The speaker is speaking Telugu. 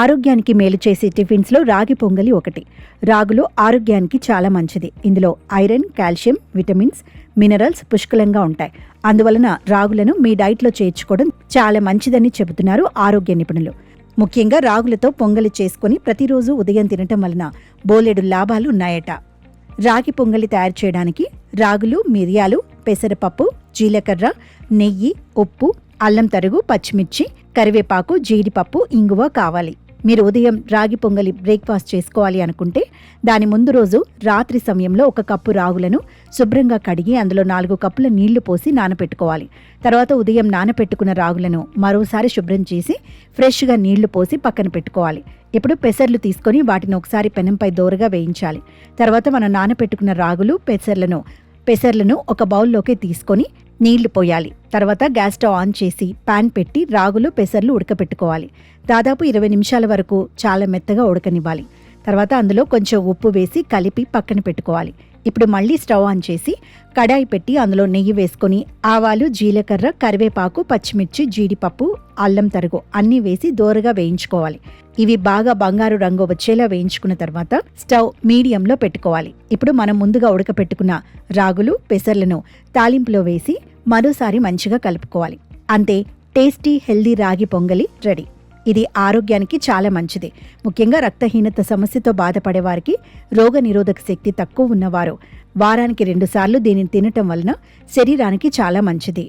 ఆరోగ్యానికి మేలు చేసే టిఫిన్స్లో రాగి పొంగలి ఒకటి. రాగులు ఆరోగ్యానికి చాలా మంచిది. ఇందులో ఐరన్, కాల్షియం, విటమిన్స్, మినరల్స్ పుష్కలంగా ఉంటాయి. అందువలన రాగులను మీ డైట్లో చేర్చుకోవడం చాలా మంచిదని చెబుతున్నారు ఆరోగ్య నిపుణులు. ముఖ్యంగా రాగులతో పొంగలి చేసుకుని ప్రతిరోజు ఉదయం తినటం వలన బోలెడు లాభాలు ఉన్నాయట. రాగి పొంగలి తయారు చేయడానికి రాగులు, మిరియాలు, పెసరపప్పు, జీలకర్ర, నెయ్యి, ఉప్పు, అల్లం తరుగు, పచ్చిమిర్చి, కరివేపాకు, జీడిపప్పు, ఇంగువ కావాలి. మీరు ఉదయం రాగి పొంగలి బ్రేక్ఫాస్ట్ చేసుకోవాలి అనుకుంటే దాని ముందు రోజు రాత్రి సమయంలో 1 కప్పు రాగులను శుభ్రంగా కడిగి అందులో 4 కప్పుల నీళ్లు పోసి నానపెట్టుకోవాలి. తర్వాత ఉదయం నానపెట్టుకున్న రాగులను మరోసారి శుభ్రం చేసి ఫ్రెష్గా నీళ్లు పోసి పక్కన పెట్టుకోవాలి. ఇప్పుడు పెసర్లు తీసుకొని వాటిని ఒకసారి పెనంపై దోరగా వేయించాలి. తర్వాత మనం నానపెట్టుకున్న రాగులు, పెసర్లను ఒక బౌల్లోకి తీసుకొని నీళ్లు పోయాలి. తర్వాత గ్యాస్ స్టవ్ ఆన్ చేసి పాన్ పెట్టి రాగులు, పెసర్లు ఉడకపెట్టుకోవాలి. దాదాపు 20 నిమిషాల వరకు చాలా మెత్తగా ఉడకనివ్వాలి. తర్వాత అందులో కొంచెం ఉప్పు వేసి కలిపి పక్కన పెట్టుకోవాలి. ఇప్పుడు మళ్ళీ స్టవ్ ఆన్ చేసి కడాయి పెట్టి అందులో నెయ్యి వేసుకొని ఆవాలు, జీలకర్ర, కరివేపాకు, పచ్చిమిర్చి, జీడిపప్పు, అల్లం తరుగు అన్నీ వేసి దోరగా వేయించుకోవాలి. ఇవి బాగా బంగారు రంగు వచ్చేలా వేయించుకున్న తర్వాత స్టవ్ మీడియంలో పెట్టుకోవాలి. ఇప్పుడు మనం ముందుగా ఉడకపెట్టుకున్న రాగులు, పెసర్లను తాలింపులో వేసి మరోసారి మంచిగా కలుపుకోవాలి. అంతే, టేస్టీ హెల్దీ రాగి పొంగలి రెడీ. ఇది ఆరోగ్యానికి చాలా మంచిది. ముఖ్యంగా రక్తహీనత సమస్యతో బాధపడే వారికి, రోగనిరోధక శక్తి తక్కువ ఉన్నవారు వారానికి 2 సార్లు దీనిని తినటం వలన శరీరానికి చాలా మంచిది.